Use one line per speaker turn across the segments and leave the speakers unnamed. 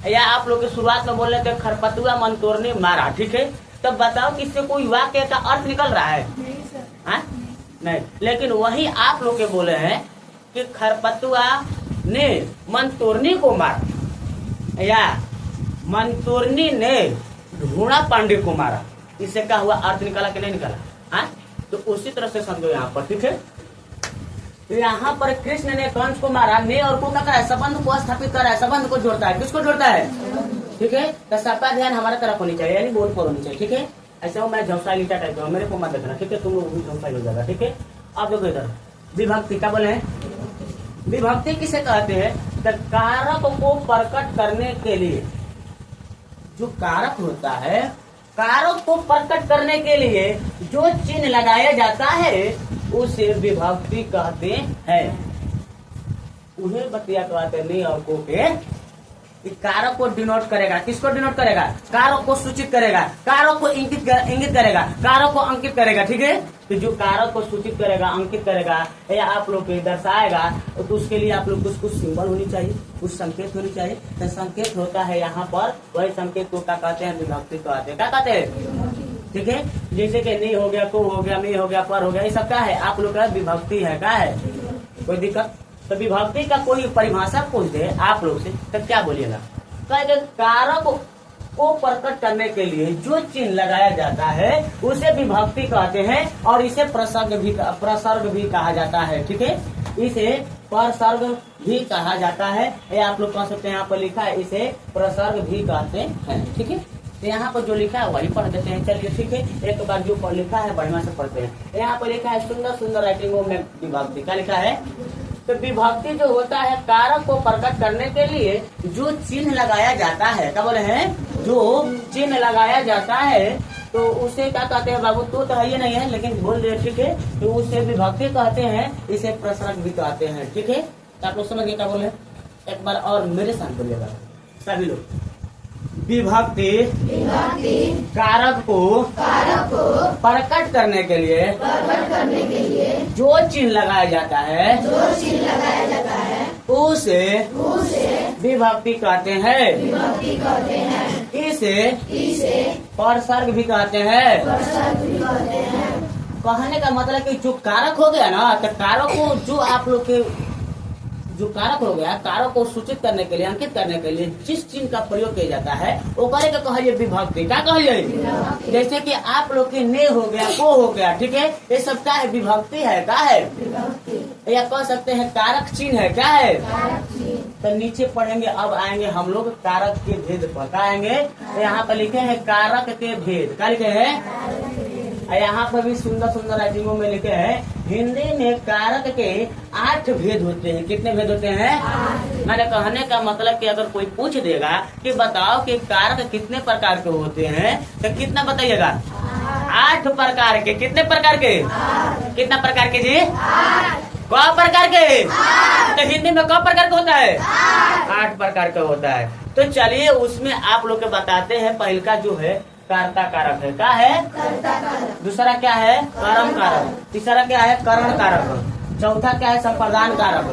या आप लोग के शुरुआत में बोल रहे थे खरपतुआ मन तोड़ने मारा, ठीक है। तब बताओ कि इससे कोई वाक्य का अर्थ निकल रहा है? नहीं, लेकिन वही आप लोग के बोले हैं कि खरपतुआ ने मंतोरनी को मारा या मंतोरनी ने ढूंढा पांडे को मारा। इससे क्या हुआ, अर्थ निकाला कि नहीं निकाला? हाँ, तो उसी तरह से समझो यहाँ पर, ठीक है। यहाँ पर कृष्ण ने कंस को मारा, ने और को क्या करा है, संबंध को स्थापित करा है, संबंध को जोड़ता है। किसको जोड़ता है? ठीक है। तो सबका ध्यान हमारे तरफ होनी चाहिए, यानी बोल पर होनी चाहिए, ठीक है। ऐसे हो मैं झोंसा लीटा टाइप मेरे को मत देखना, ठीक है। तुम लोग भी झोंसा हो जाएगा, ठीक है। अब देखो इधर विभक्ति क्या बोले हैं? विभक्ति किसे कहते हैं? तो कारक को प्रकट करने के लिए जो कारक होता है, कारक को प्रकट करने के लिए जो चिन्ह लगाया जाता है उसे विभक्ति कहते हैं। उन्हें बतिया कहते हैं नहीं और को के कारक को डिनोट करेगा। किसको डिनोट करेगा? कारक को सूचित करेगा, कारक को इंगित करेगा, कारक को अंकित करेगा, ठीक है। तो जो कारक को सूचित करेगा, अंकित करेगा या आप लोग को दर्शाएगा, तो उसके लिए आप लोग कुछ सिंबल होनी चाहिए, कुछ संकेत होनी चाहिए। तो संकेत होता है यहाँ पर, वही संकेत को क्या कहते हैं? विभक्ति कहते हैं। क्या कहते हैं? ठीक है। जैसे कि नहीं हो गया, को हो गया, में हो गया, पर हो गया, ये सब क्या है? आप लोग का विभक्ति है। क्या है? कोई दिक्कत? तो विभक्ति का कोई परिभाषा पूछ दे आप लोग से तो क्या बोलिएगा? कहेंगे कारक को प्रकट करने के लिए जो चिन्ह लगाया जाता है उसे विभक्ति कहते हैं, और इसे प्रसर्ग भी कहा जाता है, ठीक है। इसे प्रसर्ग भी कहा जाता है, ये आप लोग कह सकते हैं। यहाँ पर लिखा है इसे प्रसर्ग भी कहते हैं, ठीक है। तो यहाँ पर जो लिखा है वही पढ़ देते हैं, चलिए ठीक है। एक बार जो लिखा है बढ़िया से पढ़ते हैं। यहाँ पर लिखा है सुंदर सुंदर राइटिंगों में विभक्ति क्या लिखा है? तो विभक्ति जो होता है कारक को प्रकट करने के लिए जो चिन्ह लगाया जाता है, क्या बोले हैं? जो चिन्ह लगाया जाता है तो उसे क्या कहते हैं बाबू? तो है ये नहीं है लेकिन बोल रहे, ठीक है। तो उसे विभक्ति कहते हैं, इसे प्रसर्ग भी कहते हैं, ठीक है। तो आप लोग समझ गए क्या बोले? एक बार और मेरे साथ बोलिएगा सभी लोग। विभक्ति कारक को प्रकट करने के लिए जो चिन्ह लगाया जाता है उसे विभक्ति कहते हैं, इसे प्रसर्ग भी कहते हैं। कहने का मतलब कि जो कारक हो गया ना, तो कारक को जो आप लोग के जो कारक हो गया, कारक को सूचित करने के लिए, अंकित करने के लिए जिस चिन्ह का प्रयोग किया जाता है वो करे का कहिए विभक्ति। क्या कहिए? जैसे कि आप लोग के ने हो गया, को हो गया, ठीक है। ये सब क्या है? विभक्ति है। क्या है? या कह सकते हैं कारक चिन्ह है। क्या है? तो नीचे पढ़ेंगे, अब आएंगे हम लोग कारक के भेद पर। क्या आएंगे? तो यहाँ पर लिखे हैं कारक के भेद। क्या लिखे हैं? यहाँ पर भी सुंदर सुंदर राइटिंगों में लिखे हैं हिंदी में कारक के 8 भेद होते हैं। कितने भेद होते हैं? मैंने कहने का मतलब कि अगर कोई पूछ देगा कि बताओ कि कारक कितने प्रकार के होते हैं, तो कितना बताइएगा? 8 प्रकार के। कितने प्रकार के? कितना प्रकार के जी? कौ प्रकार के? तो हिंदी में कौ प्रकार का होता है? 8 प्रकार का होता है। तो चलिए उसमें आप लोग के बताते हैं। पहल का जो है कर्ता कारक है। क्या है? दूसरा क्या है? कर्म कारक। तीसरा क्या है? करण कारक। चौथा क्या है? संप्रदान कारक।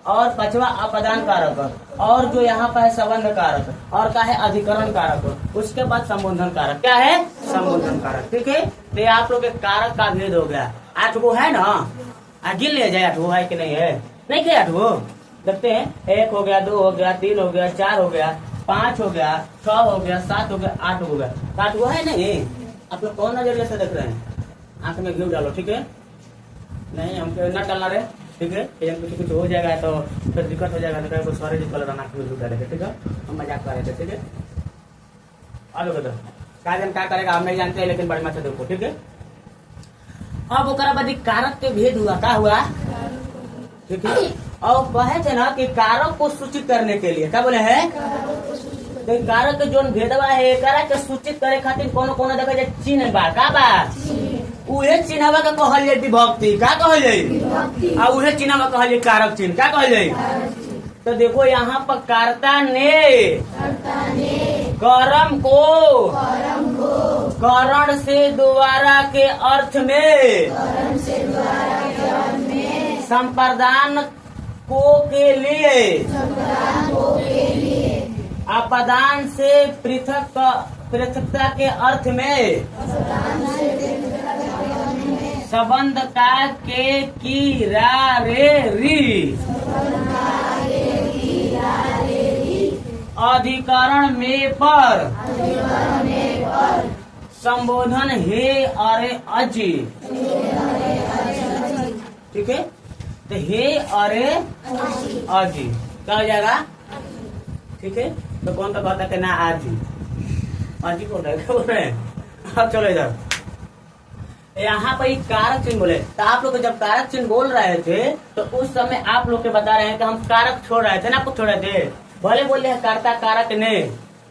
और पांचवा अपदान कारक। और जो यहाँ पर है संबंध कारक। और क्या है? अधिकरण कारक। उसके बाद संबोधन कारक। क्या है? संबोधन कारक, ठीक है। तो आप लोग के कारक का भेद हो गया। 8 गो है ना? गिन लिया जाए 8 गो है कि नहीं है? नहीं क्या 8 गो? देखते हैं। 1 हो गया, 2 हो गया, 3 हो गया, 4 हो गया, 5 हो गया, 6 हो गया, 7 हो गया, 8 हो गया। 8 गो है नहीं? आप लोग कौन नजरिए से देख रहे हैं? आंख में घी डालो, ठीक है। नहीं हमको न डालना रहे, ठीक है। कुछ हो जाएगा तो फिर दिक्कत हो जाएगा। तो सारे जो कलर आंख में घी डालेंगे, ठीक है। हम मजाक कर रहे थे, ठीक है। अब बताओ क्या करेगा हम नहीं जानते, लेकिन बड़ी मत देखो, ठीक है। अब ओकरा बाद कारक के भेद हुआ। क्या हुआ? ठीक है। और कहे थे ना कि कारक को सूचित करने के लिए क्या बोले हैं? तो कारक जो भेदवा है कारक के सूचित करे खातिर कोनो कोनो देखा जाए चिन्ह बा। का बा? उहे चिन्हवा का कहल जाए विभक्ति। का कहल जाए? और उहे चिन्हवा कहल जाए कारक चिन्ह। क्या कहल जाए? तो देखो यहाँ पर कर्ता ने कर्म को करण से द्वारा के अर्थ में संप्रदान को के लिए अपदान से पृथकता के अर्थ में संबंध का के की रा रे री अधिकरण में पर संबोधन हे अरे अजी। ठीक है, तो हे अरे अजी क्या हो जाएगा? ठीक है, तो कौन सा कहता है ना आजी अजी बोल रहे हैं। अब चलो इधर, यहाँ पर एक कारक चिन्ह बोले, तो आप लोग जब कारक चिन्ह बोल रहे थे तो उस समय आप लोग के बता रहे हैं कि हम कारक छोड़ रहे थे ना, कुछ छोड़ रहे थे। भले बोले हैं कर्ता कारक ने,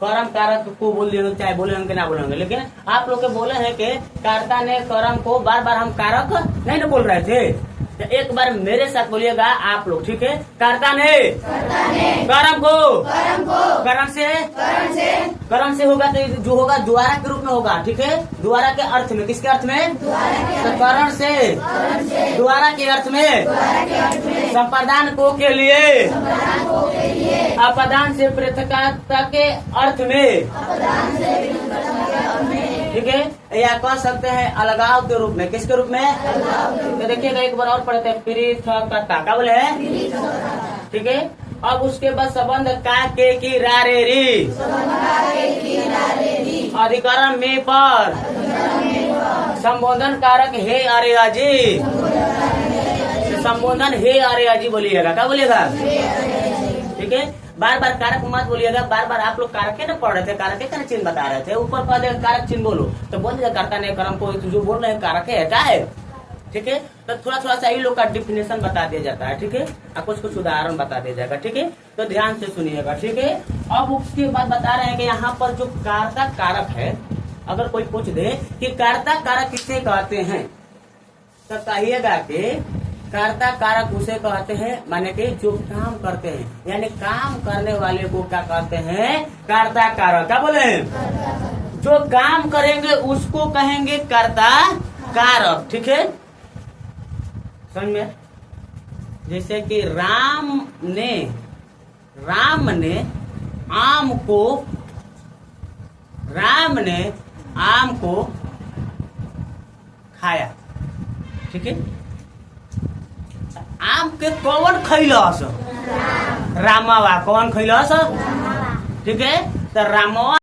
कर्म कारक को बोल दिए, चाहे बोले होंगे ना बोले होंगे, लेकिन आप लोग के बोले हैं कि कर्ता ने कर्म को बार बार हम कारक नहीं ना बोल रहे थे। तो एक बार मेरे साथ बोलिएगा आप लोग, ठीक है? कर्ता ने कर्म को कर्म से होगा तो जो होगा द्वारा के रूप में होगा। ठीक है, द्वारा के अर्थ में, किसके अर्थ में? तो करण से द्वारा के अर्थ में संप्रदान को के लिए अपदान से पृथकता के अर्थ में। ठीक है, या कह सकते हैं अलगाव के रूप में। किसके रूप में? तो देखिएगा एक बार और पढ़ते हैं, पृथकता क्या बोले हैं? ठीक है, अब उसके बाद संबंध का के की रा रे री अधिकरण में पर संबोधन कारक हे अरे अजी। संबोधन हे अरे अजी बोलिएगा, क्या बोलिएगा? ठीक है, बार बार कारक मत बोलिएगा। बार बार आप लोग कारक ना पढ़ रहे थे, कारक का चिन्ह बता रहे थे, ऊपर कह देगा कारक चिन्ह बोलो, तो बोल दिया कर्ता ने कर्म को जो बोल रहे हैं कारक है, क्या है? ठीक है, तो थोड़ा थोड़ा सा ही लोग का डिफिनेशन बता दिया जाता है। ठीक है, आपको कुछ उदाहरण बता दिया जाएगा। ठीक है, तो ध्यान से सुनिएगा। ठीक है, अब उसके बाद बता रहे हैं कि यहाँ पर जो कर्ता कारक है, अगर कोई पूछ दे कि कर्ता कारक किसे कहते हैं, तो कहिएगा कि कर्ता कारक उसे कहते हैं माने कि जो काम करते हैं, यानी काम करने वाले को क्या कहते हैं? कर्ता कारक। क्या बोले? जो काम करेंगे उसको कहेंगे कर्ता कारक। ठीक है, समझ में? जैसे कि राम ने आम को खाया। ठीक है, आम के कौन खैलस? रामवा। कौन खैलस? ठीक है, तो रामवा